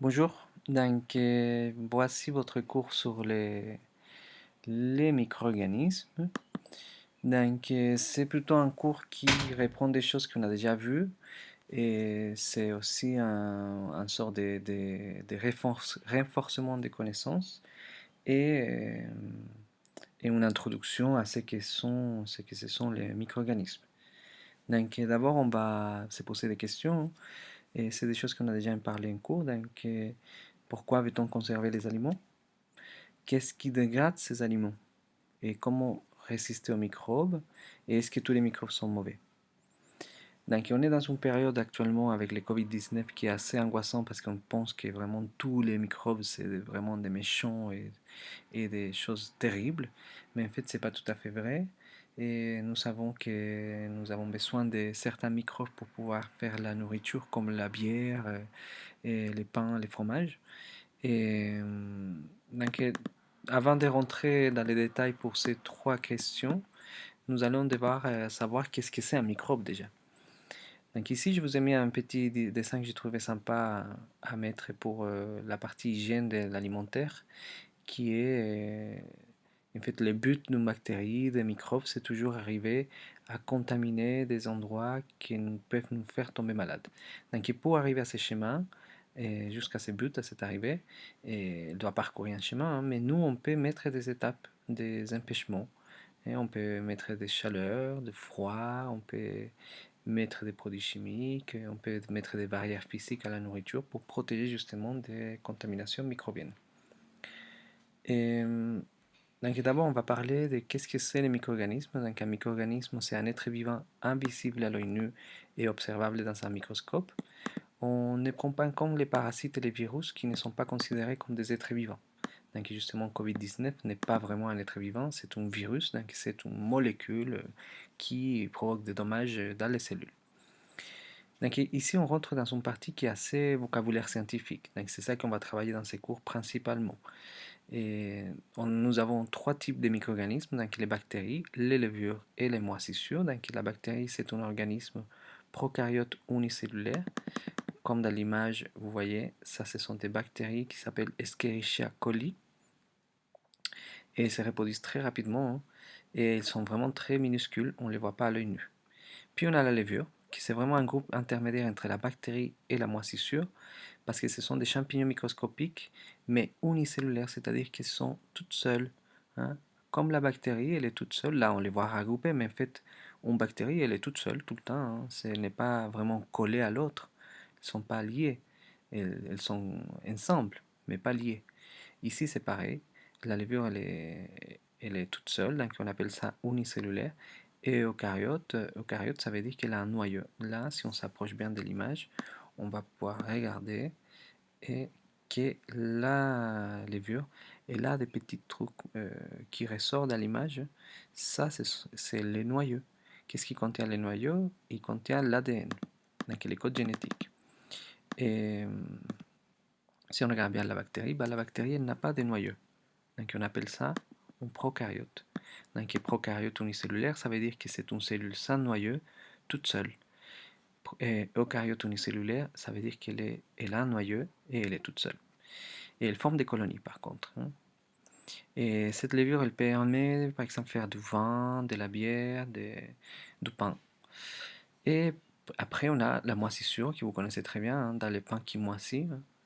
Bonjour, voici votre cours sur les micro-organismes. C'est plutôt un cours qui reprend des choses qu'on a déjà vues et c'est aussi un sort de renforcement des connaissances et, euh, et une introduction à ce que ce sont les micro-organismes. D'abord, on va se poser des questions et c'est des choses qu'on a déjà parlé en cours. Pourquoi veut-on conserver les aliments? Qu'est-ce qui dégrade ces aliments? Et comment résister aux microbes? Et est-ce que tous les microbes sont mauvais? On est dans une période actuellement avec le Covid-19 qui est assez angoissant parce qu'on pense que vraiment tous les microbes c'est vraiment des méchants et des choses terribles. Mais en fait, c'est pas tout à fait vrai. Et nous savons que nous avons besoin de certains microbes pour pouvoir faire la nourriture comme la bière et les pains, les fromages. Et donc, avant de rentrer dans les détails pour ces trois questions, nous allons devoir savoir qu'est-ce que c'est un microbe déjà. Donc ici, je vous ai mis un petit dessin que j'ai trouvé sympa à mettre pour la partie hygiène de l'alimentaire, qui est en fait le but d'une bactérie, des microbes, c'est toujours arriver à contaminer des endroits qui peuvent nous faire tomber malade. Donc pour arriver à ce schéma, et jusqu'à ce but, à cette arrivée, et elle doit parcourir un chemin, hein, mais nous, on peut mettre des étapes, des empêchements. Et on peut mettre des chaleurs, de froid, on peut mettre des produits chimiques, on peut mettre des barrières physiques à la nourriture pour protéger justement des contaminations microbiennes. Et, d'abord, on va parler de qu'est-ce que c'est les micro-organismes. Donc, un micro-organisme, c'est un être vivant invisible à l'œil nu et observable dans un microscope. On ne prend pas en compte les parasites et les virus qui ne sont pas considérés comme des êtres vivants. Donc justement, Covid-19 n'est pas vraiment un être vivant, c'est un virus, donc c'est une molécule qui provoque des dommages dans les cellules. Donc ici, on rentre dans une partie qui est assez vocabulaire scientifique. Donc c'est ça qu'on va travailler dans ces cours principalement. Nous avons trois types de micro-organismes, donc les bactéries, les levures et les moisissures. Donc la bactérie, c'est un organisme prokaryote unicellulaire. Comme dans l'image, vous voyez, ça, ce sont des bactéries qui s'appellent Escherichia coli et elles se reproduisent très rapidement, hein, et elles sont vraiment très minuscules, on ne les voit pas à l'œil nu. Puis on a la levure, qui c'est vraiment un groupe intermédiaire entre la bactérie et la moisissure, parce que ce sont des champignons microscopiques, mais unicellulaires, c'est-à-dire qu'ils sont toutes seules, hein. Comme la bactérie, elle est toute seule, là on les voit regroupées, mais en fait, une bactérie, elle est toute seule tout le temps, hein. Elle n'est pas vraiment collée à l'autre, elles ne sont pas liées, elles sont ensemble, mais pas liées. Ici, c'est pareil. La levure, elle est toute seule, donc on appelle ça unicellulaire. Et eucaryote, ça veut dire qu'elle a un noyau. Là, si on s'approche bien de l'image, on va pouvoir regarder et que la levure, elle a des petits trucs qui ressortent dans l'image. Ça, c'est les noyaux. Qu'est-ce qui contient les noyaux? Il contient l'ADN, donc les codes génétiques. Et si on regarde bien la bactérie, bah, la bactérie, elle n'a pas de noyau. Donc on appelle ça un prokaryote. Donc prokaryote unicellulaire, ça veut dire que c'est une cellule sans noyau, toute seule. Et eucaryote unicellulaire, ça veut dire elle a un noyau et elle est toute seule. Et elle forme des colonies par contre, hein. Et cette levure, elle permet par exemple de faire du vin, de la bière, du pain. Et après, on a la moisissure, que vous connaissez très bien, hein, dans les pains qui moissent.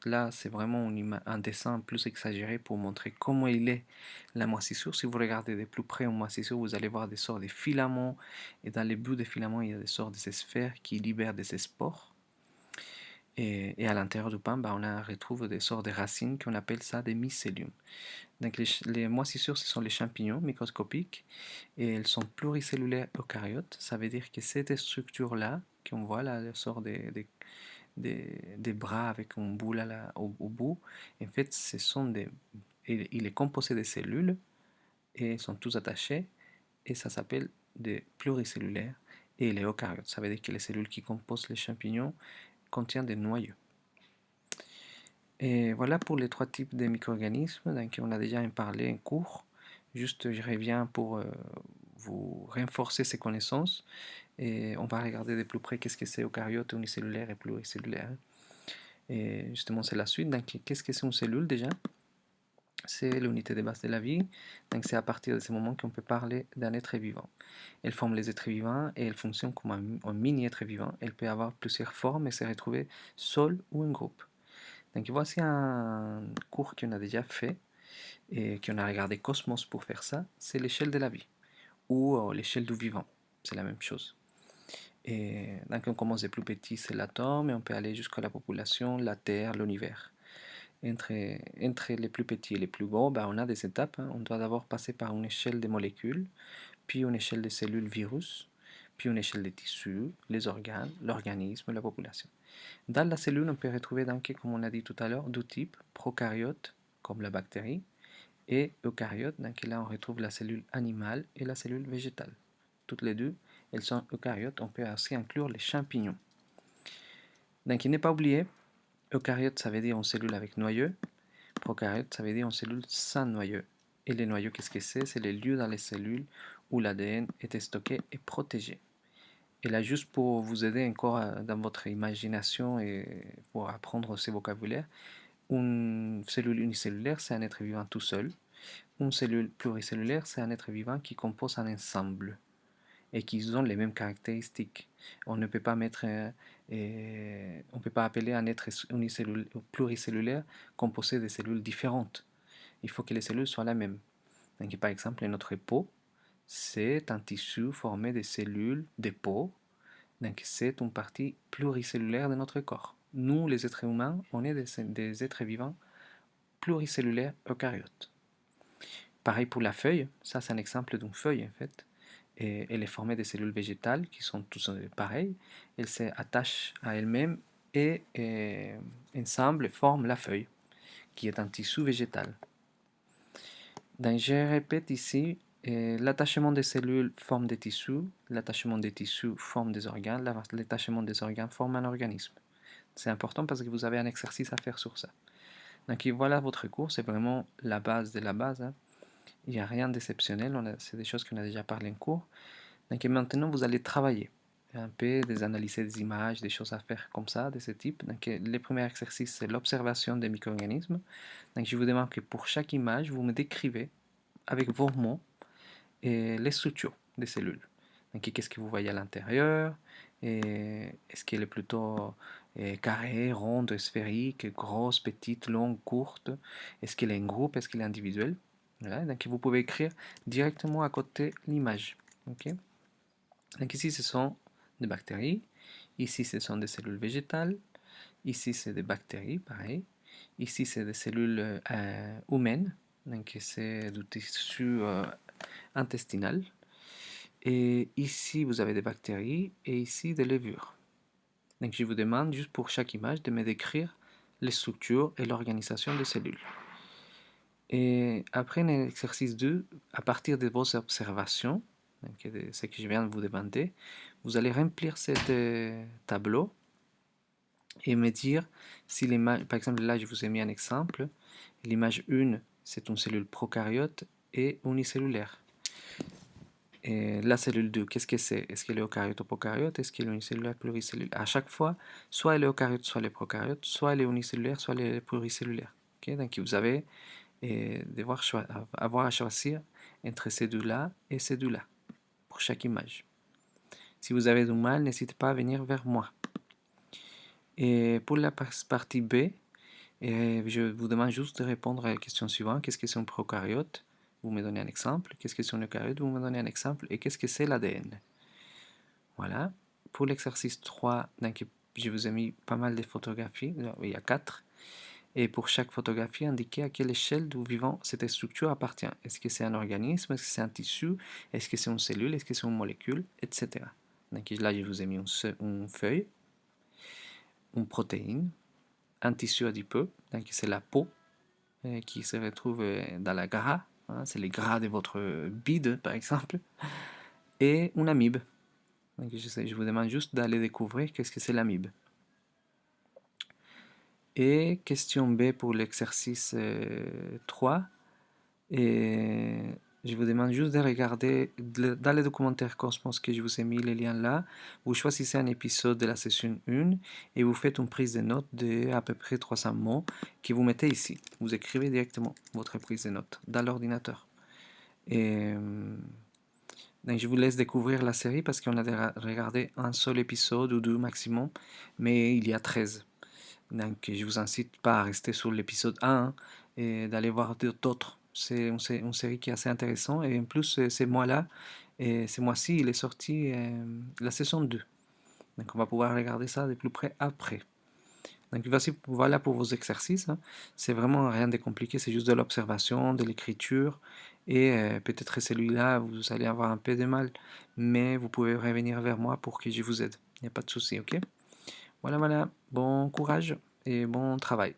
Là, c'est vraiment un dessin plus exagéré pour montrer comment il est la moisissure. Si vous regardez de plus près une moisissure, vous allez voir des sortes de filaments. Et dans les bouts des filaments, il y a des sortes de sphères qui libèrent des spores. Et à l'intérieur du pain, bah, retrouve des sortes de racines qu'on appelle ça des mycéliums. Donc les moisissures, ce sont les champignons microscopiques et elles sont pluricellulaires eucaryotes. Ça veut dire que cette structure-là, qu'on voit là, elle sort des bras avec une boule au bout, en fait, il est composé de cellules et ils sont tous attachés et ça s'appelle des pluricellulaires et les eucaryotes. Ça veut dire que les cellules qui composent les champignons contiennent des noyaux. Et voilà pour les trois types de micro-organismes, donc on a déjà en parlé en cours. Juste, je reviens pour vous renforcer ces connaissances et on va regarder de plus près qu'est-ce que c'est eucaryote, unicellulaire et pluricellulaire. Et justement, c'est la suite. Donc, qu'est-ce que c'est une cellule déjà? C'est l'unité de base de la vie. Donc, c'est à partir de ce moment qu'on peut parler d'un être vivant. Elle forme les êtres vivants et elle fonctionne comme un mini-être vivant. Elle peut avoir plusieurs formes et se retrouver seule ou en groupe. Donc, voici un cours qu'on a déjà fait et qu'on a regardé Cosmos pour faire ça. C'est l'échelle de la vie ou l'échelle du vivant. C'est la même chose. Et donc, on commence des plus petits, c'est l'atome, et on peut aller jusqu'à la population, la Terre, l'univers. Entre les plus petits et les plus gros, ben, on a des étapes. Hein. On doit d'abord passer par une échelle des molécules, puis une échelle des cellules virus, puis une échelle des tissus, les organes, l'organisme, la population. Dans la cellule, on peut retrouver, donc, comme on a dit tout à l'heure, deux types, prokaryotes, comme la bactérie, et eucaryotes. Donc là, on retrouve la cellule animale et la cellule végétale. Toutes les deux, elles sont eucaryotes. On peut aussi inclure les champignons. Donc, il n'est pas oublié, eucaryote, ça veut dire une cellule avec noyau. Prokaryote, ça veut dire une cellule sans noyau. Et les noyaux, qu'est-ce que c'est? C'est les lieux dans les cellules où l'ADN est stocké et protégé. Et là, juste pour vous aider encore dans votre imagination et pour apprendre ces vocabulaires, une cellule unicellulaire, c'est un être vivant tout seul. Une cellule pluricellulaire, c'est un être vivant qui compose un ensemble et qui ont les mêmes caractéristiques. On ne peut pas mettre, on peut pas appeler un être unicellulaire ou pluricellulaire composé de cellules différentes. Il faut que les cellules soient les mêmes. Donc, par exemple, notre peau, c'est un tissu formé de cellules de peau. Donc, c'est une partie pluricellulaire de notre corps. Nous, les êtres humains, on est des êtres vivants pluricellulaires eucaryotes. Pareil pour la feuille, ça c'est un exemple d'une feuille en fait. Et elle est formée de cellules végétales qui sont tous pareilles. Elles s'attachent à elles-mêmes et ensemble forment la feuille, qui est un tissu végétal. Donc je répète ici, l'attachement des cellules forme des tissus, l'attachement des tissus forme des organes, l'attachement des organes forme un organisme. C'est important parce que vous avez un exercice à faire sur ça. Donc voilà votre cours, c'est vraiment la base de la base. Hein. Il n'y a rien d'exceptionnel, c'est des choses qu'on a déjà parlé en cours. Donc maintenant, vous allez travailler un peu, des analyser des images, des choses à faire comme ça, de ce type. Donc le premier exercice, c'est l'observation des micro-organismes. Donc je vous demande que pour chaque image, vous me décrivez avec vos mots les structures des cellules. Donc qu'est-ce que vous voyez à l'intérieur? Est-ce qu'elle est plutôt carrée, ronde, sphérique, grosse, petite, longue, courte? Est-ce qu'elle est en groupe? Est-ce qu'elle est individuelle? Voilà, donc vous pouvez écrire directement à côté l'image. Okay. Donc ici ce sont des bactéries, ici ce sont des cellules végétales, ici c'est des bactéries, pareil, ici c'est des cellules humaines, donc c'est du tissu intestinal, et ici vous avez des bactéries et ici des levures. Donc je vous demande juste pour chaque image de me décrire les structures et l'organisation des cellules. Et après l'exercice 2, à partir de vos observations, donc ce que je viens de vous demander, vous allez remplir ce tableau et me dire si l'image, par exemple là je vous ai mis un exemple, l'image 1 c'est une cellule prokaryote et unicellulaire. Et la cellule 2, qu'est-ce que c'est? Est-ce qu'elle est eucaryote ou prokaryote? Est-ce qu'elle est unicellulaire, pluricellulaire? À chaque fois, soit elle est eucaryote, soit elle est prokaryote, soit elle est unicellulaire, soit elle est pluricellulaire. Okay? Donc vous avez devoir avoir à choisir entre ces deux-là et ces deux-là pour chaque image. Si vous avez du mal, n'hésitez pas à venir vers moi. Et pour la partie B, je vous demande juste de répondre à la question suivante. Qu'est-ce que c'est un prokaryote? Vous me donnez un exemple. Qu'est-ce que c'est un eucaryote? Vous me donnez un exemple. Et qu'est-ce que c'est l'ADN? Voilà. Pour l'exercice 3, donc, je vous ai mis pas mal de photographies. Il y a 4. Et pour chaque photographie, indiquez à quelle échelle du vivant cette structure appartient. Est-ce que c'est un organisme? Est-ce que c'est un tissu? Est-ce que c'est une cellule? Est-ce que c'est une molécule? Etc. Donc là, je vous ai mis une feuille, une protéine, un tissu adipeux, donc c'est la peau qui se retrouve dans la gras, hein, c'est les gras de votre bide par exemple, et une amibe. Donc je vous demande juste d'aller découvrir qu'est-ce que c'est l'amibe. Et question B pour l'exercice 3. Et Je vous demande juste de regarder dans les documentaires Cosmos que je vous ai mis les liens là. Vous choisissez un épisode de la session 1 et vous faites une prise de notes de à peu près 300 mots que vous mettez ici. Vous écrivez directement votre prise de notes dans l'ordinateur. Et donc je vous laisse découvrir la série parce qu'on a regardé un seul épisode ou deux maximum, mais il y a 13. Donc je vous incite pas à rester sur l'épisode 1 et d'aller voir d'autres. C'est une série qui est assez intéressante et en plus ce mois-là, et ce mois-ci, il est sorti la saison 2. Donc on va pouvoir regarder ça de plus près après. Donc voici, voilà pour vos exercices, hein. C'est vraiment rien de compliqué, c'est juste de l'observation, de l'écriture. Et peut-être celui-là, vous allez avoir un peu de mal, mais vous pouvez revenir vers moi pour que je vous aide. Il n'y a pas de souci, ok? Voilà, voilà. Bon courage et bon travail.